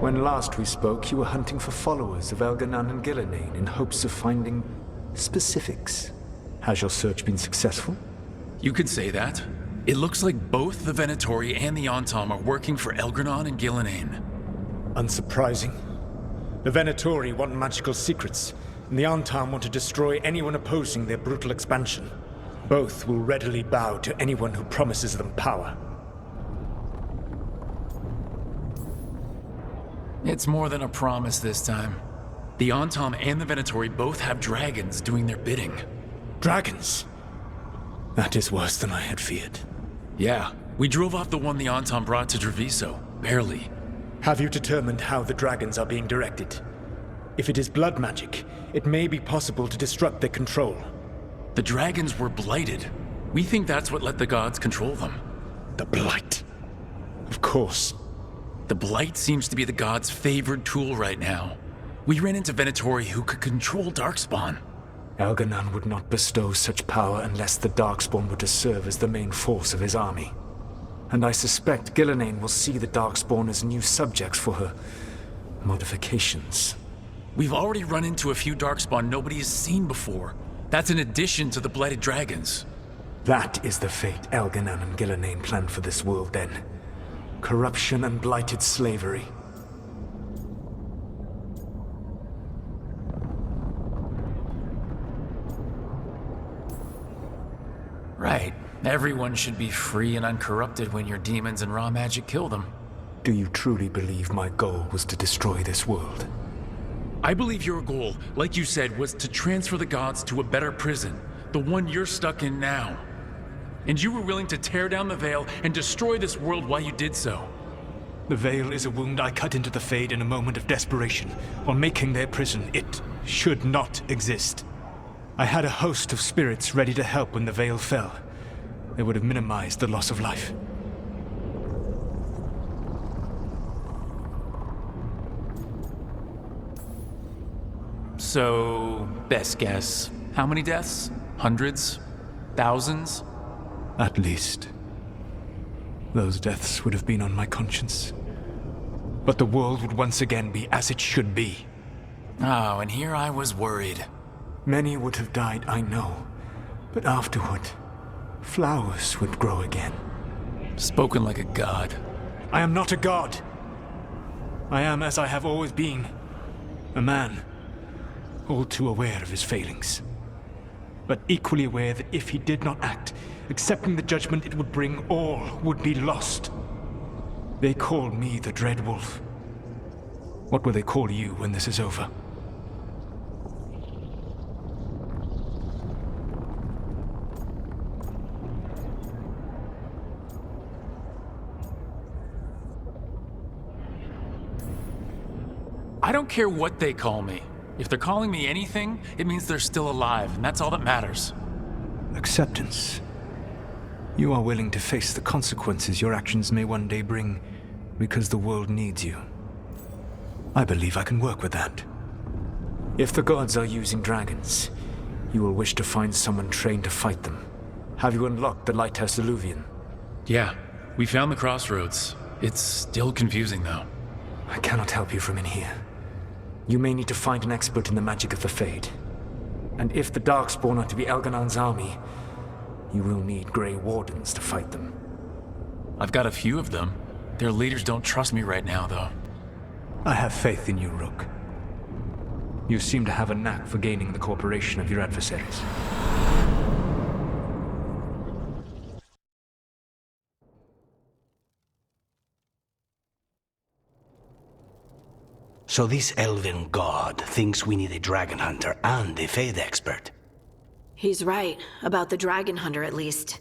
When last we spoke, you were hunting for followers of Elganan and Gillenane in hopes of finding specifics. Has your search been successful? You could say that. It looks like both the Venatori and the Antam are working for Elganon and Gillenane. Unsurprising. The Venatori want magical secrets, and the Antam want to destroy anyone opposing their brutal expansion. Both will readily bow to anyone who promises them power. It's more than a promise this time. The Antam and the Venatori both have dragons doing their bidding. Dragons? That is worse than I had feared. Yeah, we drove off the one the Antam brought to Treviso. Barely. Have you determined how the dragons are being directed? If it is blood magic, it may be possible to disrupt their control. The dragons were blighted. We think that's what let the gods control them. The Blight. Of course. The Blight seems to be the gods' favored tool right now. We ran into Venatori who could control Darkspawn. Elganan would not bestow such power unless the Darkspawn were to serve as the main force of his army. And I suspect Gillenane will see the Darkspawn as new subjects for her modifications. We've already run into a few Darkspawn nobody has seen before. That's in addition to the Blighted Dragons. That is the fate Elganan and Gillenane planned for this world then. Corruption and blighted slavery. Right. Everyone should be free and uncorrupted when your demons and raw magic kill them. Do you truly believe my goal was to destroy this world? I believe your goal, like you said, was to transfer the gods to a better prison. The one you're stuck in now. And you were willing to tear down the Veil and destroy this world while you did so. The Veil is a wound I cut into the Fade in a moment of desperation, while making their prison. It should not exist. I had a host of spirits ready to help when the Veil fell. They would have minimized the loss of life. So, best guess, how many deaths? Hundreds? Thousands? At least. Those deaths would have been on my conscience. But the world would once again be as it should be. Oh, and here I was worried. Many would have died, I know. But afterward, flowers would grow again. Spoken like a god. I am not a god. I am as I have always been. A man. All too aware of his failings. But equally aware that if he did not act, accepting the judgment it would bring, all would be lost. They call me the Dread Wolf. What will they call you when this is over? I don't care what they call me. If they're calling me anything, it means they're still alive, and that's all that matters. Acceptance. You are willing to face the consequences your actions may one day bring because the world needs you. I believe I can work with that. If the gods are using dragons, you will wish to find someone trained to fight them. Have you unlocked the Lighthouse Illuvian? Yeah, we found the crossroads. It's still confusing, though. I cannot help you from in here. You may need to find an expert in the magic of the Fade. And if the Darkspawn are to be Elganan's army, you will need Grey Wardens to fight them. I've got a few of them. Their leaders don't trust me right now, though. I have faith in you, Rook. You seem to have a knack for gaining the cooperation of your adversaries. So this elven god thinks we need a dragon hunter and a Fade expert. He's right, about the dragon hunter at least.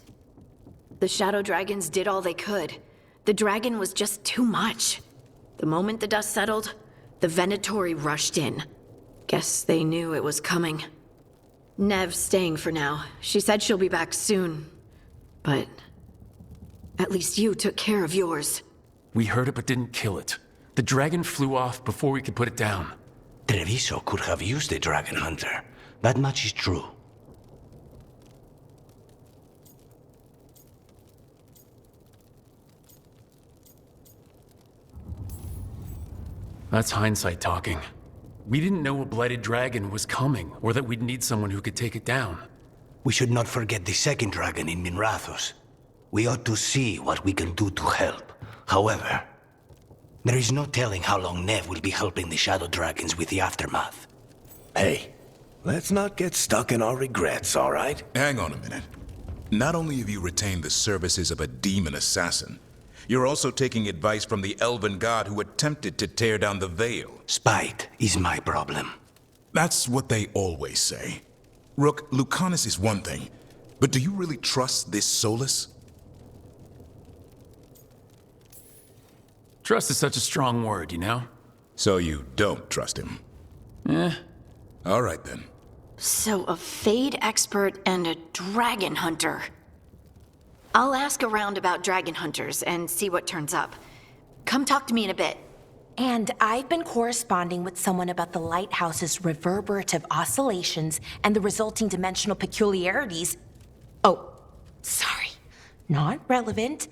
The shadow dragons did all they could. The dragon was just too much. The moment the dust settled, the Venatori rushed in. Guess they knew it was coming. Nev's staying for now. She said she'll be back soon. But at least you took care of yours. We heard it but didn't kill it. The dragon flew off before we could put it down. Treviso could have used a dragon hunter. That much is true. That's hindsight talking. We didn't know a blighted dragon was coming, or that we'd need someone who could take it down. We should not forget the second dragon in Minrathos. We ought to see what we can do to help. However, there is no telling how long Nev will be helping the Shadow Dragons with the aftermath. Hey, let's not get stuck in our regrets, all right? Hang on a minute. Not only have you retained the services of a demon assassin, you're also taking advice from the elven god who attempted to tear down the Veil. Spite is my problem. That's what they always say. Rook, Lucanus is one thing, but do you really trust this Solus? Trust is such a strong word, you know? So you don't trust him? All right then. So a Fade expert and a dragon hunter. I'll ask around about dragon hunters and see what turns up. Come talk to me in a bit. And I've been corresponding with someone about the lighthouse's reverberative oscillations and the resulting dimensional peculiarities. Oh, sorry. Not relevant.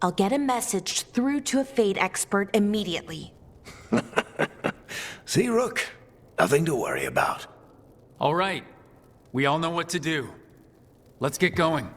I'll get a message through to a Fade expert immediately. See, Rook? Nothing to worry about. All right. We all know what to do. Let's get going.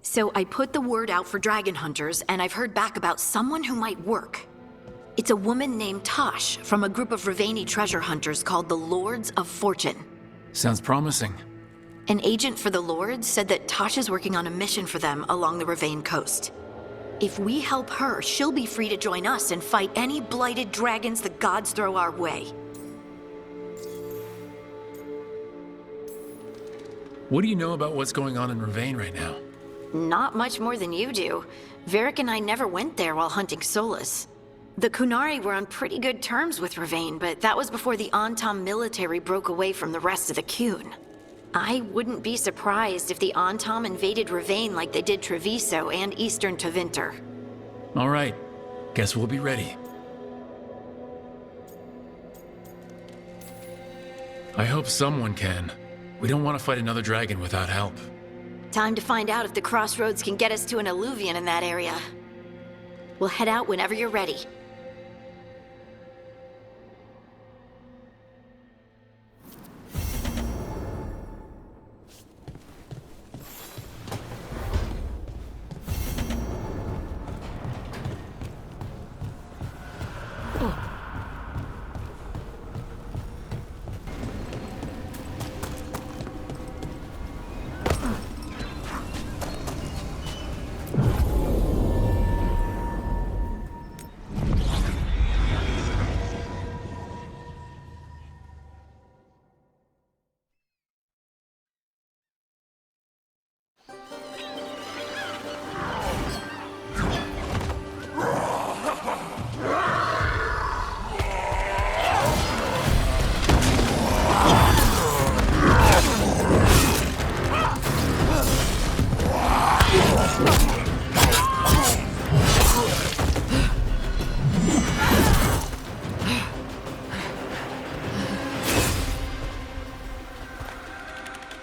So I put the word out for dragon hunters, and I've heard back about someone who might work. It's a woman named Tosh from a group of Ravani treasure hunters called the Lords of Fortune. Sounds promising. An agent for the Lords said that Tosh is working on a mission for them along the Ravane coast. If we help her, she'll be free to join us and fight any blighted dragons the gods throw our way. What do you know about what's going on in Ravane right now? Not much more than you do. Varric and I never went there while hunting Solus. The Kunari were on pretty good terms with Ravane, but that was before the Antam military broke away from the rest of the Qun. I wouldn't be surprised if the Antam invaded Ravane like they did Treviso and Eastern Tevinter. All right. Guess we'll be ready. I hope someone can. We don't want to fight another dragon without help. Time to find out if the crossroads can get us to an alluvion in that area. We'll head out whenever you're ready.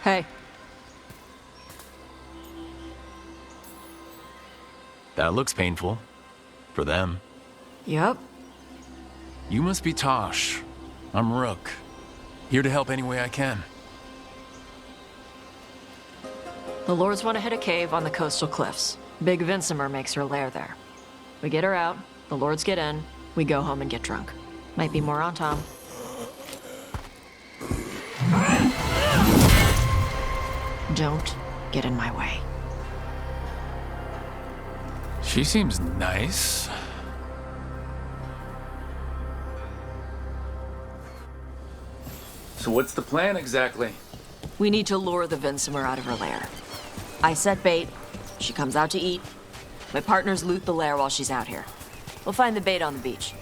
Hey. That looks painful. For them. Yup. You must be Tosh. I'm Rook. Here to help any way I can. The Lords want to hit a cave on the coastal cliffs. Big Vincimer makes her lair there. We get her out, the Lords get in, we go home and get drunk. Might be more on Tom. Don't get in my way. She seems nice. So what's the plan exactly? We need to lure the Vincimer out of her lair. I set bait, she comes out to eat. My partners loot the lair while she's out here. We'll find the bait on the beach.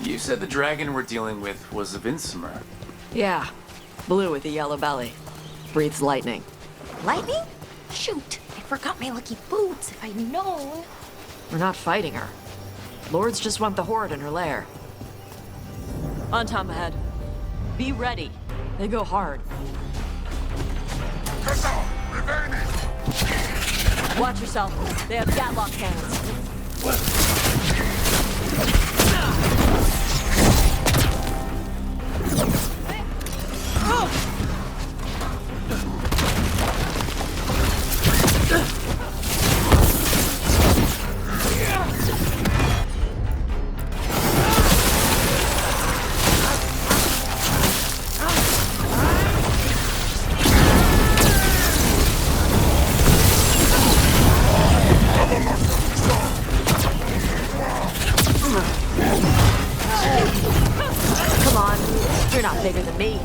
You said the dragon we're dealing with was a Vincimer. Yeah, blue with a yellow belly. Breathes lightning. Lightning? Shoot, I forgot my lucky boots. If I'd known. We're not fighting her. Lords just want the horde in her lair. On Tom ahead. Be ready. They go hard. Watch yourself. They have gatlock cannons. Come on, you're not bigger than me.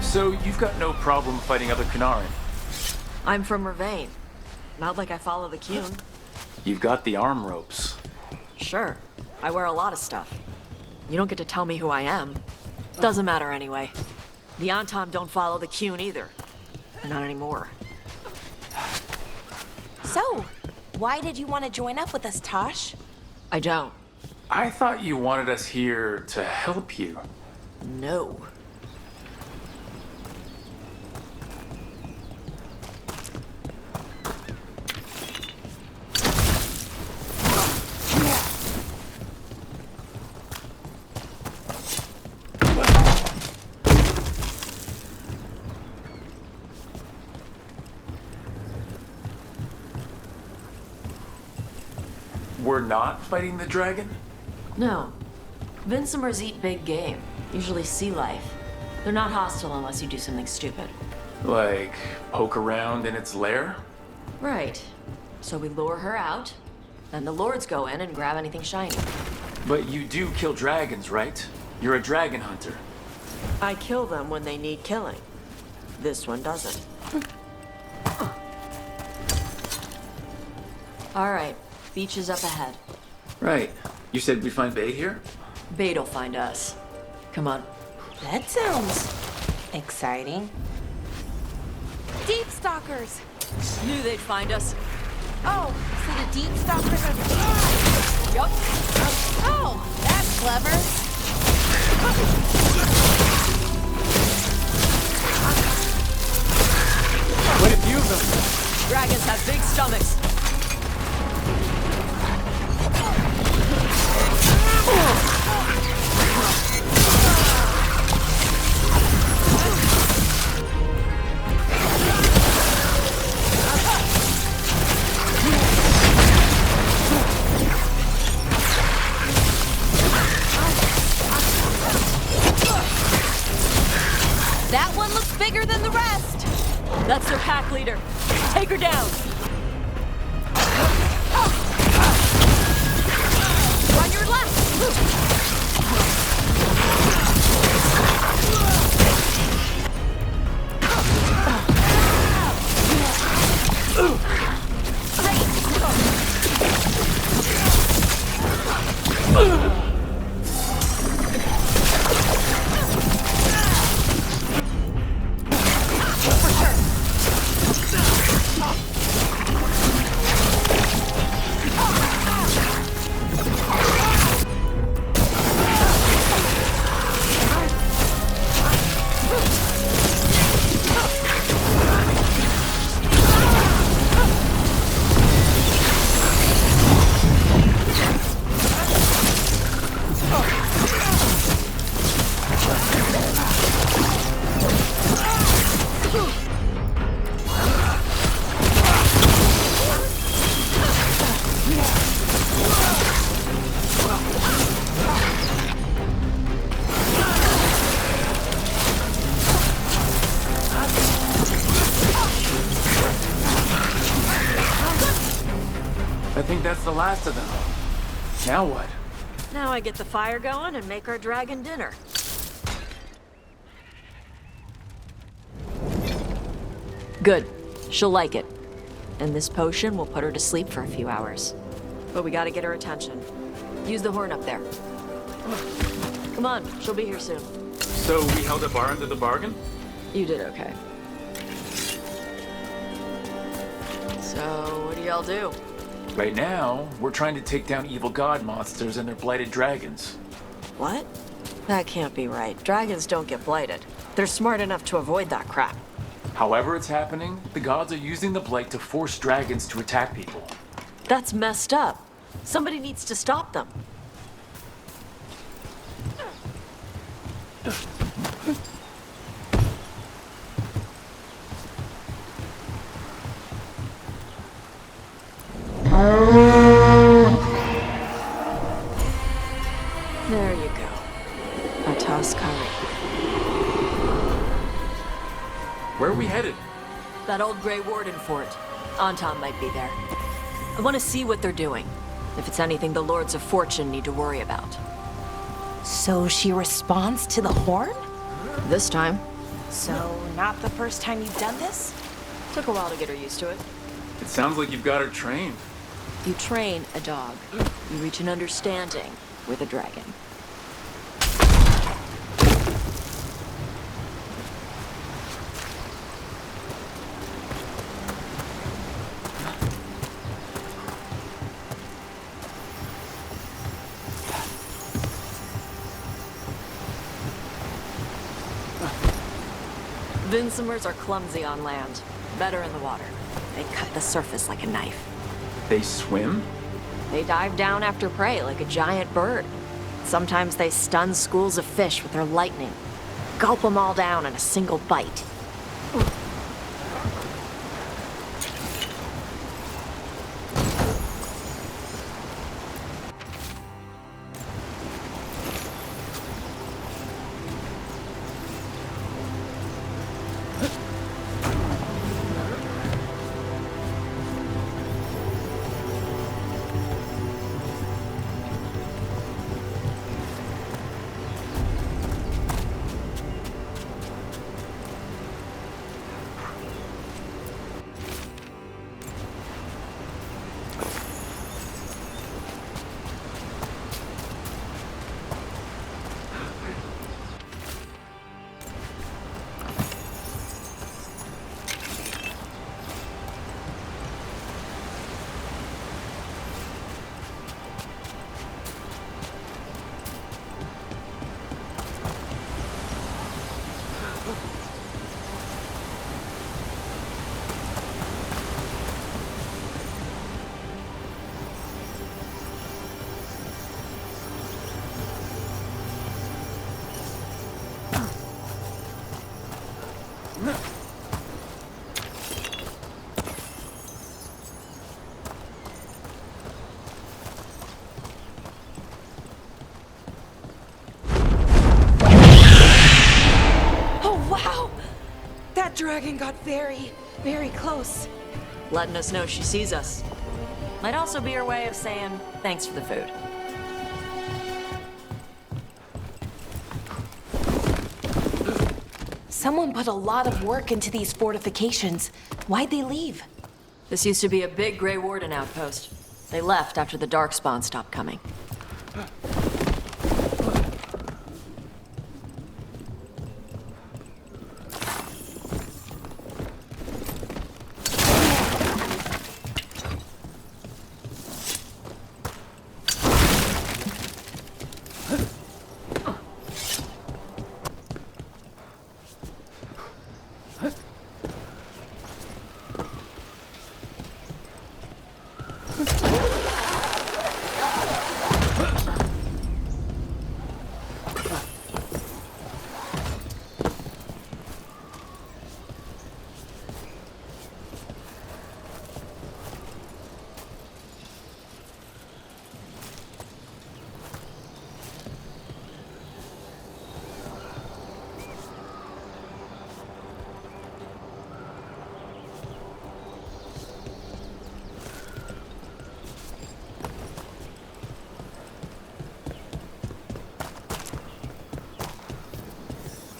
So you've got no problem fighting other Kanaran? I'm from Ravain. Not like I follow the Qun. You've got the arm ropes. Sure, I wear a lot of stuff. You don't get to tell me who I am. Doesn't matter anyway. The Antom don't follow the Qun either. Not anymore. So, why did you want to join up with us, Tosh? I don't. I thought you wanted us here to help you. No. We're not fighting the dragon? No. Vincimers eat big game, usually sea life. They're not hostile unless you do something stupid. Like, poke around in its lair? Right. So we lure her out, then the Lords go in and grab anything shiny. But you do kill dragons, right? You're a dragon hunter. I kill them when they need killing. This one doesn't. All right, beach is up ahead. Right. You said we'd find bait here? Bait'll find us. Come on. That sounds exciting. Deep stalkers! Knew they'd find us. Oh, so the deep stalkers are the deep. Yup. Oh, that's clever. Quite a few of them. Dragons have big stomachs. That one looks bigger than the rest. That's their pack leader. Take her down. On your left. I think that's the last of them. Now what? Now I get the fire going and make our dragon dinner. Good. She'll like it. And this potion will put her to sleep for a few hours. But we gotta get her attention. Use the horn up there. Come on, she'll be here soon. So we held up our end of the bargain? You did okay. So, what do y'all do? Right now, we're trying to take down evil god monsters and their blighted dragons. What? That can't be right. Dragons don't get blighted. They're smart enough to avoid that crap. However it's happening, the gods are using the blight to force dragons to attack people. That's messed up. Somebody needs to stop them. There you go. Ataskari. Where are we headed? That old Grey Warden fort. Anton might be there. I want to see what they're doing. If it's anything the Lords of Fortune need to worry about. So she responds to the horn? This time. So not the first time you've done this? Took a while to get her used to it. It sounds like you've got her trained. You train a dog. You reach an understanding with a dragon. Vinsomers are clumsy on land, better in the water. They cut the surface like a knife. They swim? They dive down after prey like a giant bird. Sometimes they stun schools of fish with their lightning. Gulp them all down in a single bite. Oh, wow! That dragon got very, very close. Letting us know she sees us. Might also be her way of saying thanks for the food. Someone put a lot of work into these fortifications. Why'd they leave? This used to be a big Grey Warden outpost. They left after the Darkspawn stopped coming.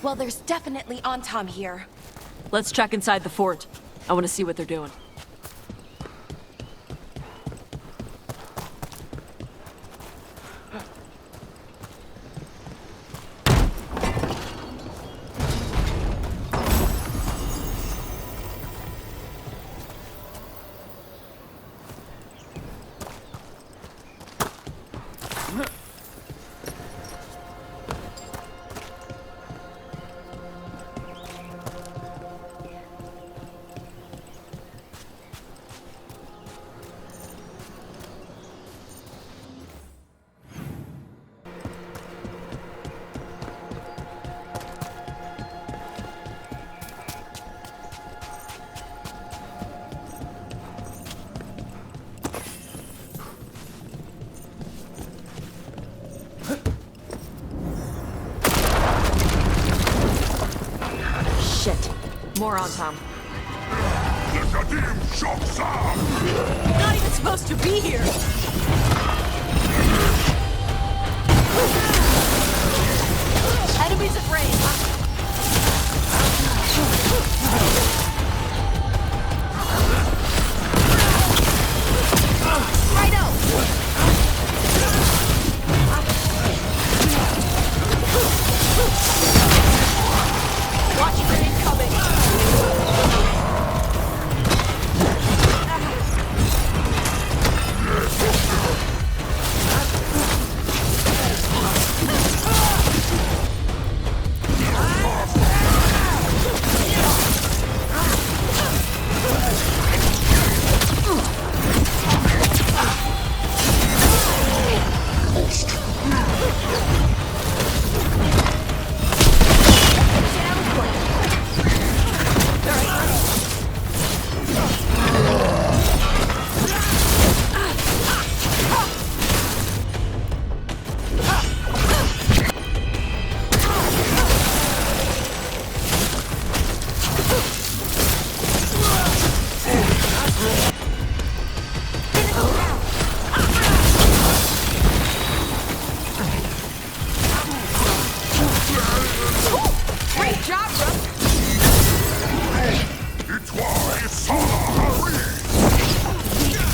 Well, there's definitely Antom here. Let's check inside the fort. I want to see what they're doing. Shit. More on Tom. Not even supposed to be here! Enemies afraid! Watch for incoming!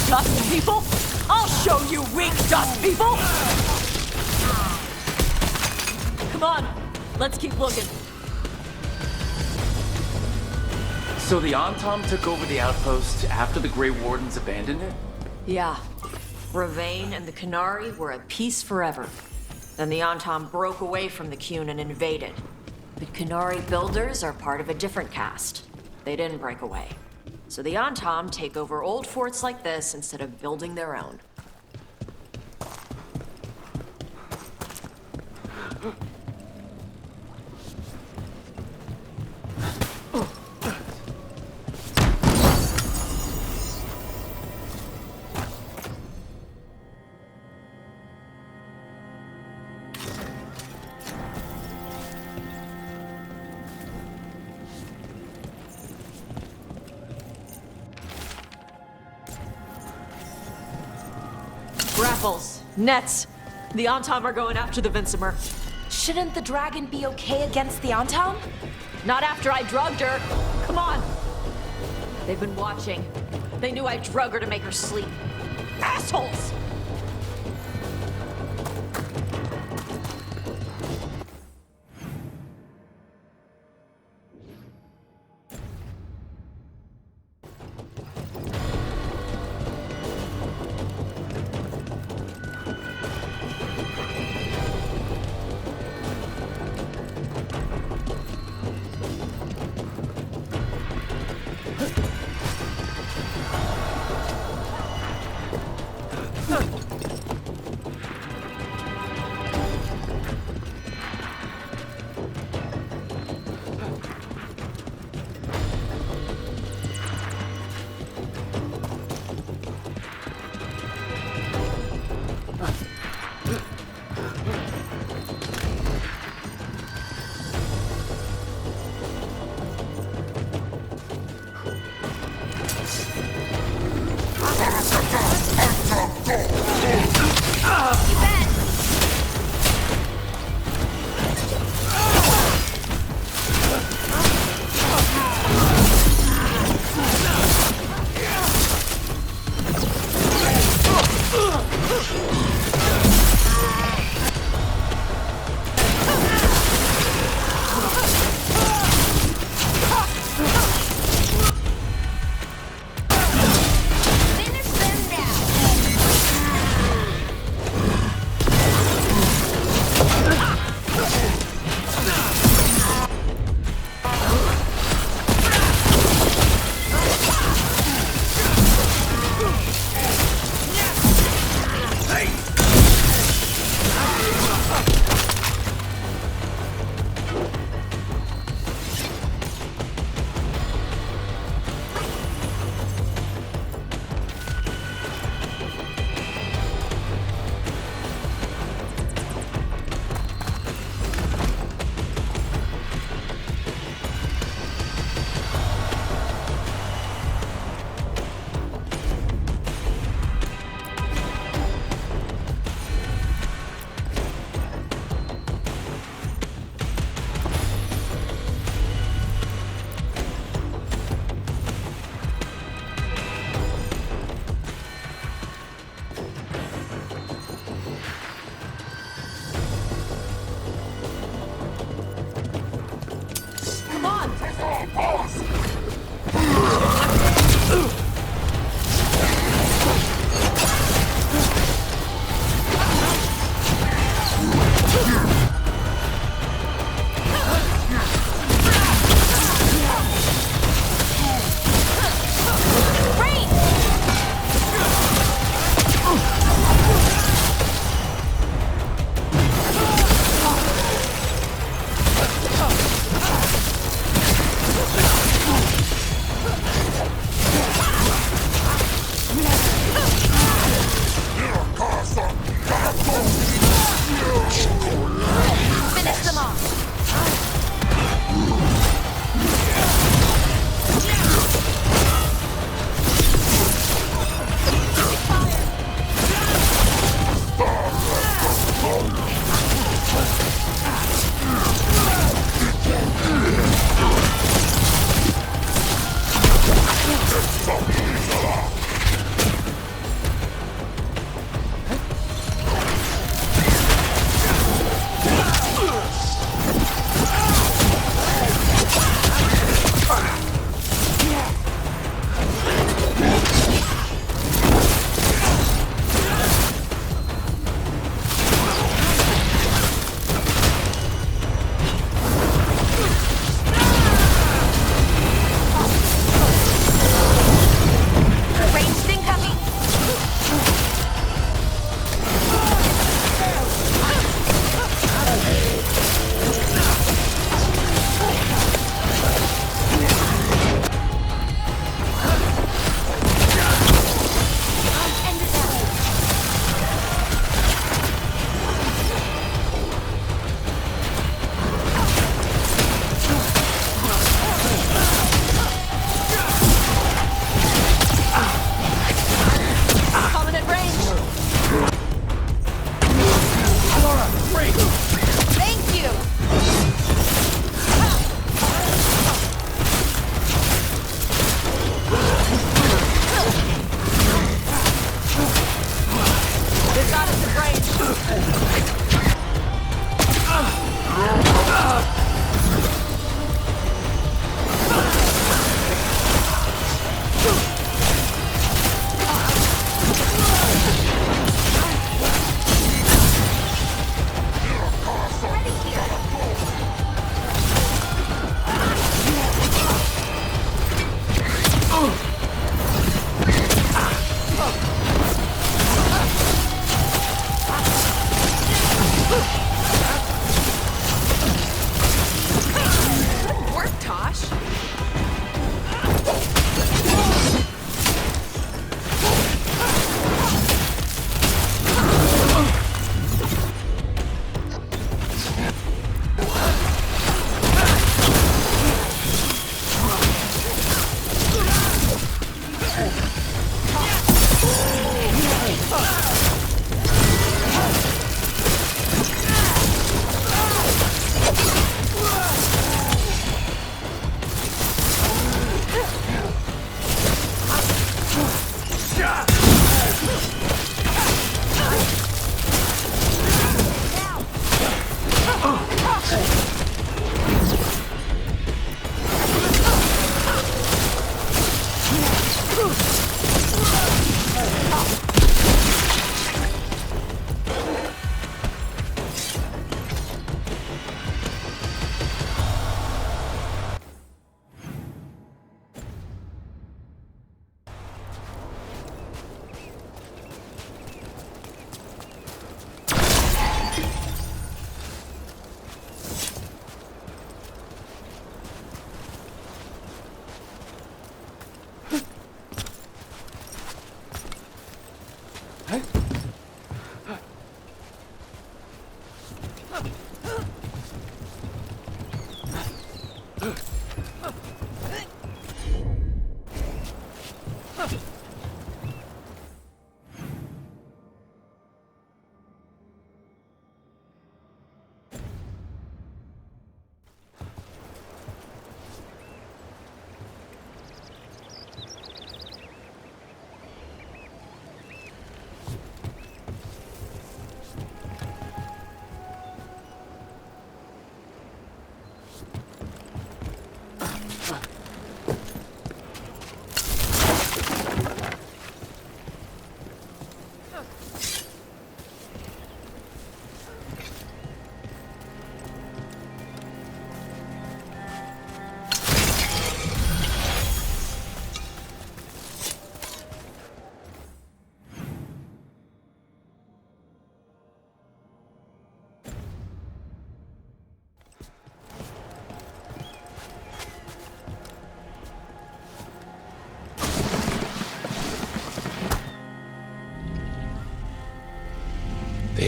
Dust people? I'll show you weak dust people! Come on, let's keep looking. So the Antom took over the outpost after the Grey Wardens abandoned it? Yeah. Ravane and the Qunari were at peace forever. Then the Antom broke away from the Qun and invaded. The Qunari builders are part of a different caste. They didn't break away. So the Antom take over old forts like this instead of building their own. Rifles, nets. The Antom are going after the Vincimer. Shouldn't the dragon be okay against the Antom? Not after I drugged her. Come on. They've been watching. They knew I drug her to make her sleep. Assholes!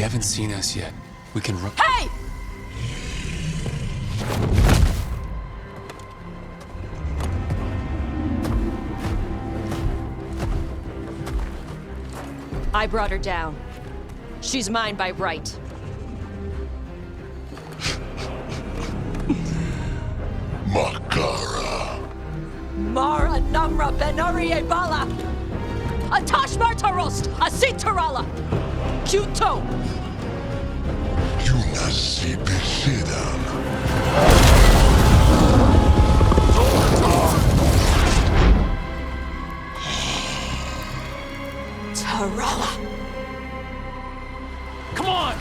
haven't seen us yet. We can run. Hey! I brought her down. She's mine by right. Makara. Mara Namra Benarie Bala! Atash Martarost! Asitarala! Kuto! Yunasi Besidan. Tarala! Come on!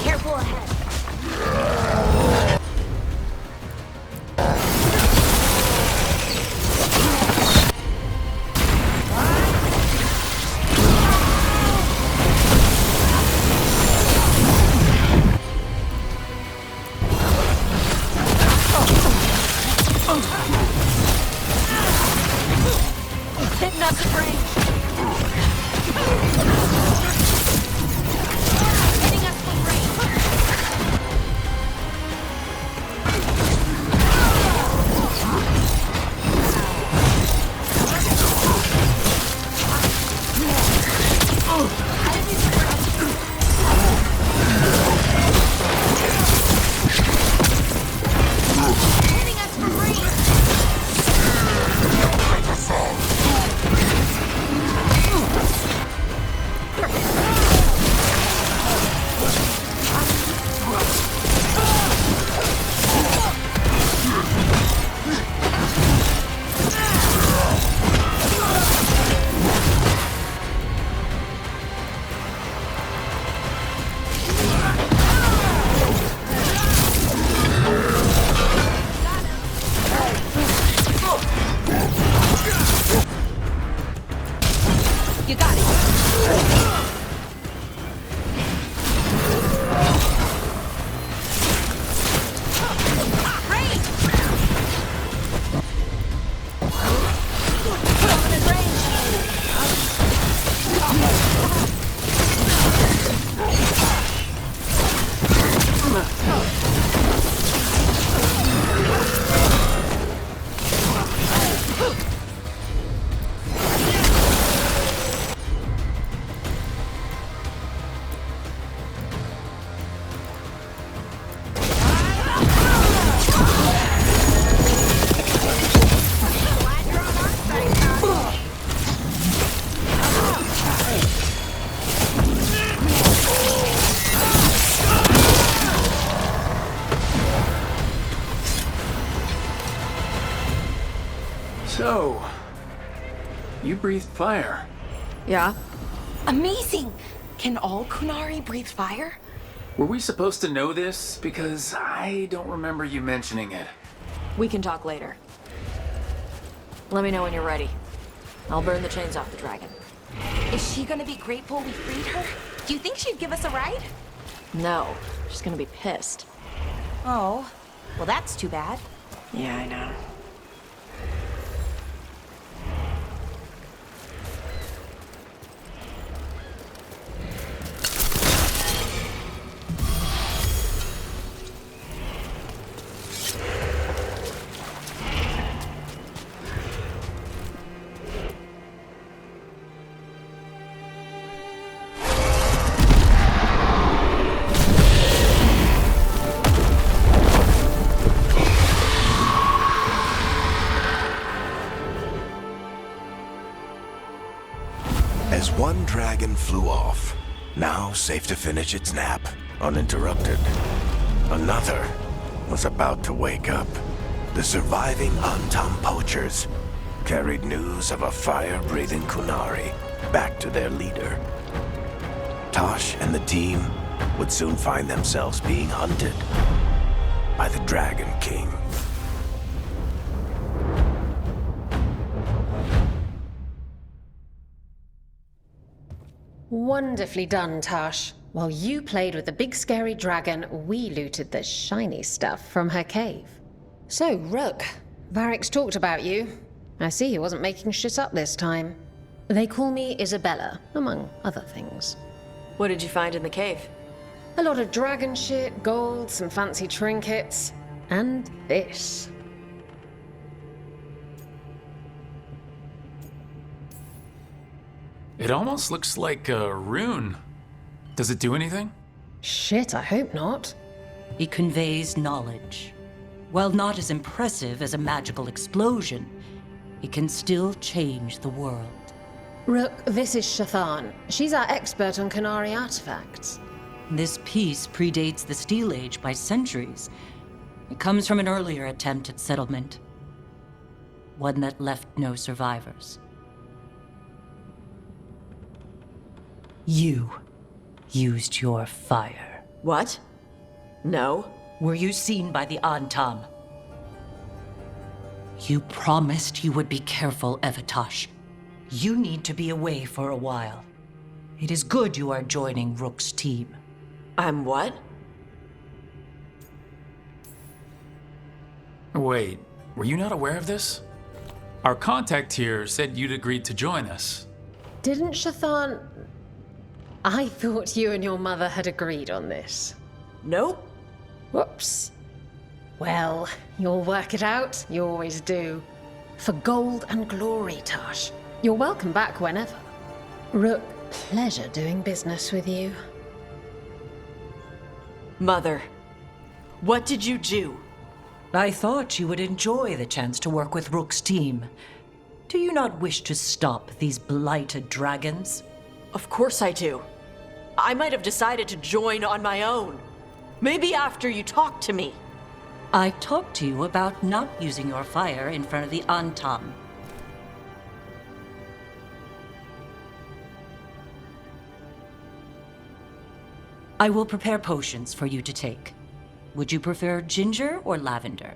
Careful ahead. Hitting us at range! Hitting us from range! Hitting us from range! You got it! So, you breathed fire. Yeah? Amazing! Can all Kunari breathe fire? Were we supposed to know this? Because I don't remember you mentioning it. We can talk later. Let me know when you're ready. I'll burn the chains off the dragon. Is she gonna be grateful we freed her? Do you think she'd give us a ride? No, she's gonna be pissed. Oh, well that's too bad. Yeah, I know. As one dragon flew off, now safe to finish its nap, uninterrupted, another was about to wake up. The surviving Antam poachers carried news of a fire-breathing Kunari back to their leader. Tosh and the team would soon find themselves being hunted by the Dragon King. Wonderfully done, Tash. While you played with the big scary dragon, we looted the shiny stuff from her cave. So, Rook, Varric's talked about you. I see he wasn't making shit up this time. They call me Isabella, among other things. What did you find in the cave? A lot of dragon shit, gold, some fancy trinkets, and this. It almost looks like a rune. Does it do anything? Shit, I hope not. It conveys knowledge. While not as impressive as a magical explosion, it can still change the world. Rook, this is Shathan. She's our expert on Qunari artifacts. This piece predates the Steel Age by centuries. It comes from an earlier attempt at settlement. One that left no survivors. You used your fire. What? No. Were you seen by the Antam? You promised you would be careful, Evatosh. You need to be away for a while. It is good you are joining Rook's team. I'm what? Wait, were you not aware of this? Our contact here said you'd agreed to join us. Didn't Shathan... I thought you and your mother had agreed on this. Nope. Whoops. Well, you'll work it out. You always do. For gold and glory, Tosh. You're welcome back whenever. Rook, pleasure doing business with you. Mother, what did you do? I thought you would enjoy the chance to work with Rook's team. Do you not wish to stop these blighted dragons? Of course I do. I might have decided to join on my own. Maybe after you talked to me. I talked to you about not using your fire in front of the Antam. I will prepare potions for you to take. Would you prefer ginger or lavender?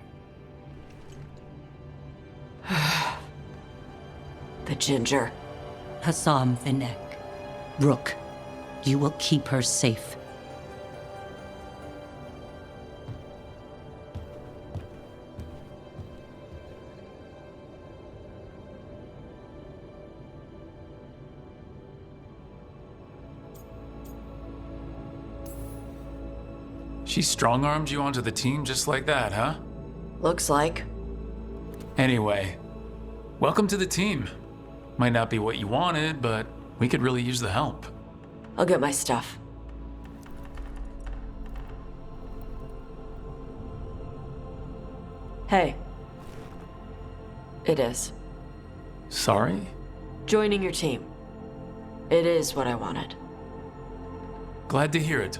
The ginger. Hassam Vinek. Rook, you will keep her safe. She strong-armed you onto the team just like that, huh? Looks like. Anyway, welcome to the team. Might not be what you wanted, but we could really use the help. I'll get my stuff. Hey. It is. Sorry? Joining your team. It is what I wanted. Glad to hear it.